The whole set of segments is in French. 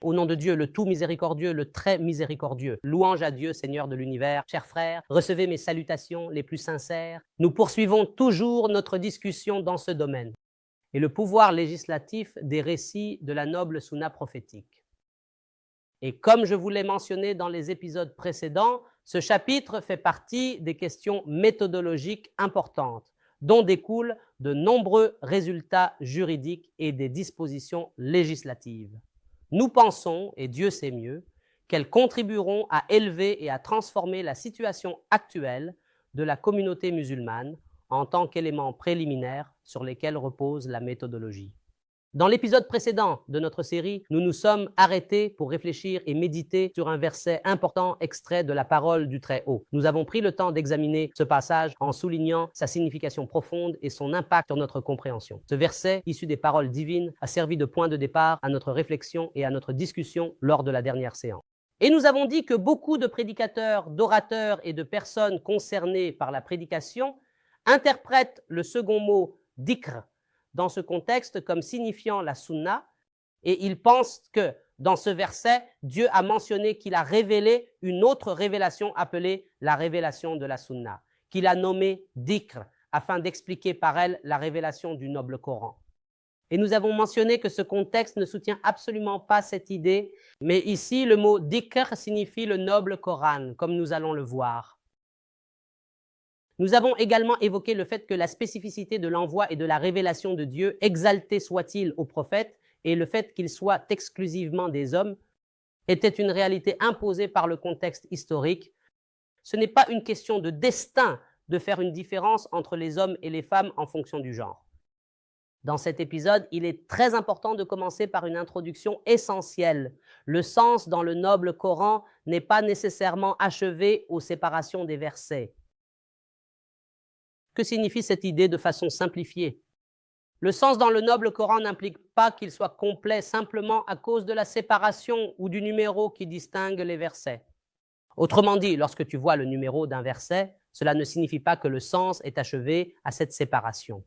au nom de Dieu, le tout miséricordieux, le très miséricordieux. Louange à Dieu, Seigneur de l'univers. Chers frères, recevez mes salutations les plus sincères. Nous poursuivons toujours notre discussion dans ce domaine et le pouvoir législatif des récits de la noble Sunna prophétique. Et comme je vous l'ai mentionné dans les épisodes précédents, ce chapitre fait partie des questions méthodologiques importantes, dont découlent de nombreux résultats juridiques et des dispositions législatives. Nous pensons, et Dieu sait mieux, qu'elles contribueront à élever et à transformer la situation actuelle de la communauté musulmane en tant qu'éléments préliminaires sur lesquels repose la méthodologie. Dans l'épisode précédent de notre série, nous nous sommes arrêtés pour réfléchir et méditer sur un verset important extrait de la parole du Très-Haut. Nous avons pris le temps d'examiner ce passage en soulignant sa signification profonde et son impact sur notre compréhension. Ce verset, issu des paroles divines, a servi de point de départ à notre réflexion et à notre discussion lors de la dernière séance. Et nous avons dit que beaucoup de prédicateurs, d'orateurs et de personnes concernées par la prédication interprètent le second mot « dhikr » dans ce contexte comme signifiant la sunna, et ils pensent que dans ce verset, Dieu a mentionné qu'il a révélé une autre révélation appelée la révélation de la sunna, qu'il a nommée dhikr, afin d'expliquer par elle la révélation du noble Coran. Et nous avons mentionné que ce contexte ne soutient absolument pas cette idée, mais ici le mot dhikr signifie le noble Coran, comme nous allons le voir. Nous avons également évoqué le fait que la spécificité de l'envoi et de la révélation de Dieu, exalté soit-il aux prophètes, et le fait qu'ils soient exclusivement des hommes, était une réalité imposée par le contexte historique. Ce n'est pas une question de destin de faire une différence entre les hommes et les femmes en fonction du genre. Dans cet épisode, il est très important de commencer par une introduction essentielle. Le sens dans le noble Coran n'est pas nécessairement achevé aux séparations des versets. Que signifie cette idée de façon simplifiée? Le sens dans le noble Coran n'implique pas qu'il soit complet simplement à cause de la séparation ou du numéro qui distingue les versets. Autrement dit, lorsque tu vois le numéro d'un verset, cela ne signifie pas que le sens est achevé à cette séparation.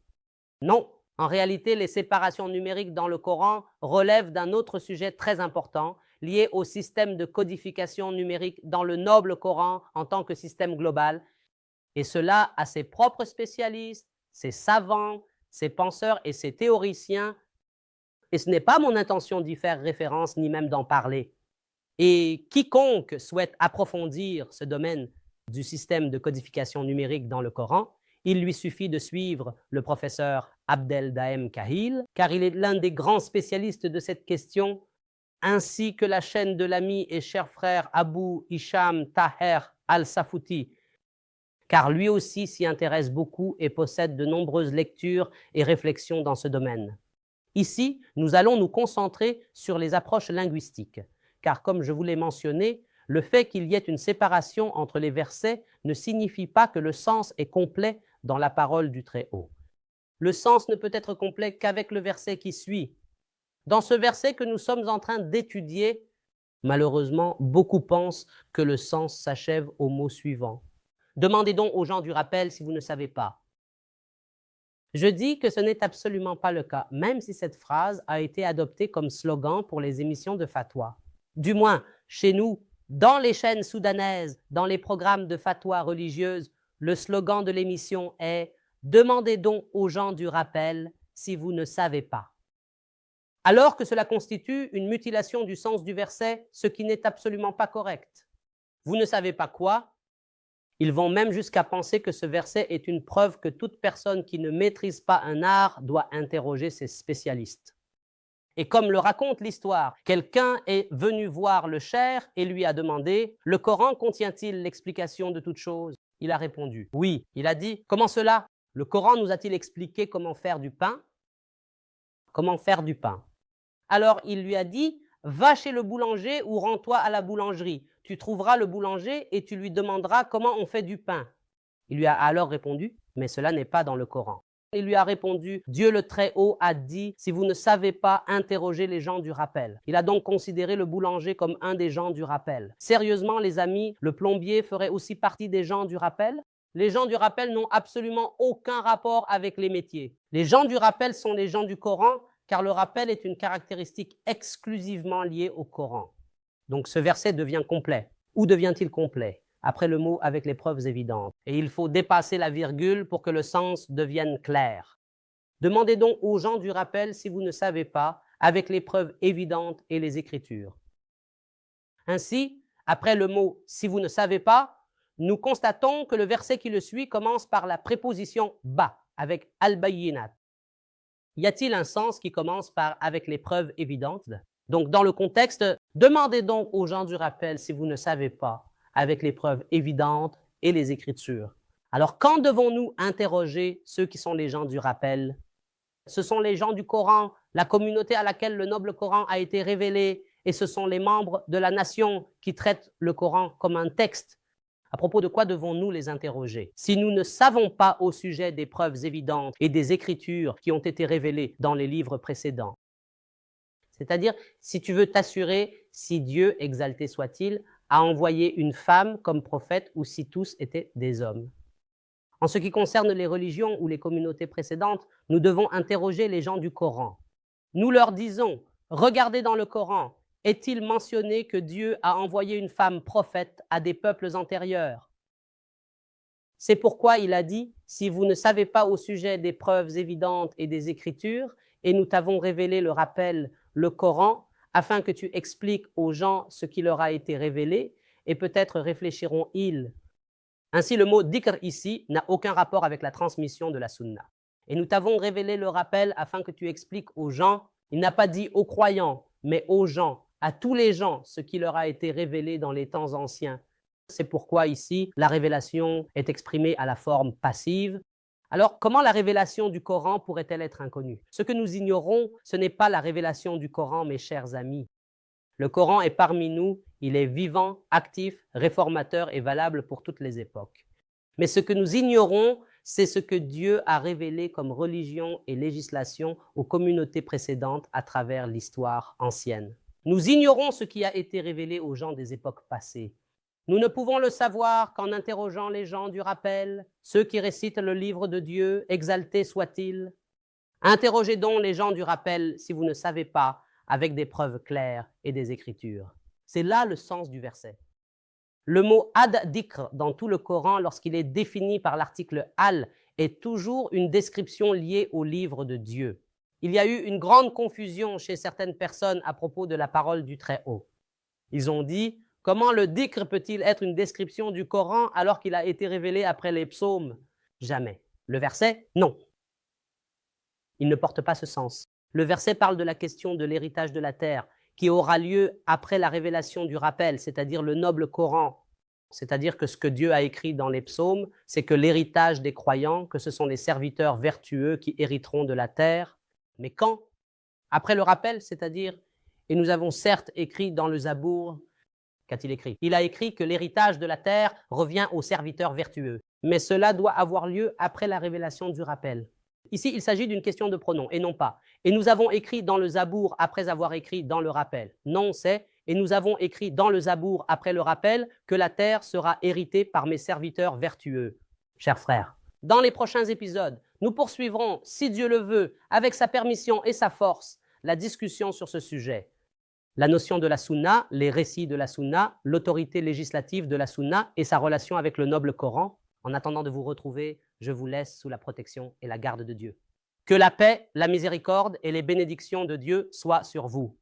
Non, en réalité, les séparations numériques dans le Coran relèvent d'un autre sujet très important, lié au système de codification numérique dans le noble Coran en tant que système global, et cela a ses propres spécialistes, ses savants, ses penseurs et ses théoriciens. Et ce n'est pas mon intention d'y faire référence ni même d'en parler. Et quiconque souhaite approfondir ce domaine du système de codification numérique dans le Coran, il lui suffit de suivre le professeur Abdel Dahem Kahil, car il est l'un des grands spécialistes de cette question, ainsi que la chaîne de l'ami et cher frère Abu Hisham Taher al-Safouti, car lui aussi s'y intéresse beaucoup et possède de nombreuses lectures et réflexions dans ce domaine. Ici, nous allons nous concentrer sur les approches linguistiques, car comme je vous l'ai mentionné, le fait qu'il y ait une séparation entre les versets ne signifie pas que le sens est complet dans la parole du Très-Haut. Le sens ne peut être complet qu'avec le verset qui suit. Dans ce verset que nous sommes en train d'étudier, malheureusement, beaucoup pensent que le sens s'achève au mot suivant. Demandez donc aux gens du rappel si vous ne savez pas. Je dis que ce n'est absolument pas le cas, même si cette phrase a été adoptée comme slogan pour les émissions de fatwa. Du moins, chez nous, dans les chaînes soudanaises, dans les programmes de fatwa religieuses, le slogan de l'émission est « Demandez donc aux gens du rappel si vous ne savez pas ». Alors que cela constitue une mutilation du sens du verset, ce qui n'est absolument pas correct. Vous ne savez pas quoi? Ils vont même jusqu'à penser que ce verset est une preuve que toute personne qui ne maîtrise pas un art doit interroger ses spécialistes. Et comme le raconte l'histoire, quelqu'un est venu voir le cheikh et lui a demandé « Le Coran contient-il l'explication de toute chose ?» Il a répondu « Oui ». Il a dit « Comment cela? Le Coran nous a-t-il expliqué comment faire du pain ?» Comment faire du pain? Alors il lui a dit « Va chez le boulanger ou rends-toi à la boulangerie. Tu trouveras le boulanger et tu lui demanderas comment on fait du pain. » Il lui a alors répondu « Mais cela n'est pas dans le Coran. » Il lui a répondu « Dieu le Très-Haut a dit, si vous ne savez pas, interrogez les gens du rappel. » Il a donc considéré le boulanger comme un des gens du rappel. Sérieusement, les amis, le plombier ferait aussi partie des gens du rappel? Les gens du rappel n'ont absolument aucun rapport avec les métiers. Les gens du rappel sont les gens du Coran, car le rappel est une caractéristique exclusivement liée au Coran. Donc ce verset devient complet. Où devient-il complet? Après le mot « avec les preuves évidentes ». Et il faut dépasser la virgule pour que le sens devienne clair. Demandez donc aux gens du rappel si vous ne savez pas, avec les preuves évidentes et les Écritures. Ainsi, après le mot « si vous ne savez pas », nous constatons que le verset qui le suit commence par la préposition « ba » avec « al-bayyinat ». Y a-t-il un sens qui commence par « avec les preuves évidentes » ? Donc, dans le contexte, demandez donc aux gens du rappel si vous ne savez pas, avec les preuves évidentes et les Écritures. Alors, quand devons-nous interroger ceux qui sont les gens du rappel? Ce sont les gens du Coran, la communauté à laquelle le noble Coran a été révélé, et ce sont les membres de la nation qui traitent le Coran comme un texte. À propos de quoi devons-nous les interroger? Si nous ne savons pas au sujet des preuves évidentes et des Écritures qui ont été révélées dans les livres précédents, c'est-à-dire, si tu veux t'assurer si Dieu, exalté soit-il, a envoyé une femme comme prophète ou si tous étaient des hommes. En ce qui concerne les religions ou les communautés précédentes, nous devons interroger les gens du Coran. Nous leur disons, regardez dans le Coran, est-il mentionné que Dieu a envoyé une femme prophète à des peuples antérieurs? C'est pourquoi il a dit, si vous ne savez pas au sujet des preuves évidentes et des Écritures, et nous t'avons révélé le rappel, le Coran, afin que tu expliques aux gens ce qui leur a été révélé, et peut-être réfléchiront-ils. Ainsi, le mot « dhikr » ici n'a aucun rapport avec la transmission de la sunna. Et nous t'avons révélé le rappel afin que tu expliques aux gens, il n'a pas dit aux croyants, mais aux gens, à tous les gens, ce qui leur a été révélé dans les temps anciens. C'est pourquoi ici, la révélation est exprimée à la forme passive. Alors, comment la révélation du Coran pourrait-elle être inconnue? Ce que nous ignorons, ce n'est pas la révélation du Coran, mes chers amis. Le Coran est parmi nous, il est vivant, actif, réformateur et valable pour toutes les époques. Mais ce que nous ignorons, c'est ce que Dieu a révélé comme religion et législation aux communautés précédentes à travers l'histoire ancienne. Nous ignorons ce qui a été révélé aux gens des époques passées. Nous ne pouvons le savoir qu'en interrogeant les gens du rappel, ceux qui récitent le livre de Dieu, exalté soit-il. Interrogez donc les gens du rappel si vous ne savez pas, avec des preuves claires et des Écritures. C'est là le sens du verset. Le mot ad-dhikr dans tout le Coran, lorsqu'il est défini par l'article al, est toujours une description liée au livre de Dieu. Il y a eu une grande confusion chez certaines personnes à propos de la parole du Très-Haut. Ils ont dit, comment le dhikr peut-il être une description du Coran alors qu'il a été révélé après les psaumes? Jamais. Le verset, non. Il ne porte pas ce sens. Le verset parle de la question de l'héritage de la terre qui aura lieu après la révélation du rappel, c'est-à-dire le noble Coran. C'est-à-dire que ce que Dieu a écrit dans les psaumes, c'est que l'héritage des croyants, que ce sont les serviteurs vertueux qui hériteront de la terre. Mais quand? Après le rappel, c'est-à-dire, et nous avons certes écrit dans le Zabour, qu'a-t-il écrit? Il a écrit que l'héritage de la terre revient aux serviteurs vertueux. Mais cela doit avoir lieu après la révélation du rappel. Ici, il s'agit d'une question de pronom et non pas. Et nous avons écrit dans le Zabour après avoir écrit dans le rappel. Non, c'est et nous avons écrit dans le Zabour après le rappel que la terre sera héritée par mes serviteurs vertueux. Chers frères, dans les prochains épisodes, nous poursuivrons, si Dieu le veut, avec sa permission et sa force, la discussion sur ce sujet. La notion de la sunna, les récits de la sunna, l'autorité législative de la sunna et sa relation avec le noble Coran. En attendant de vous retrouver, je vous laisse sous la protection et la garde de Dieu. Que la paix, la miséricorde et les bénédictions de Dieu soient sur vous.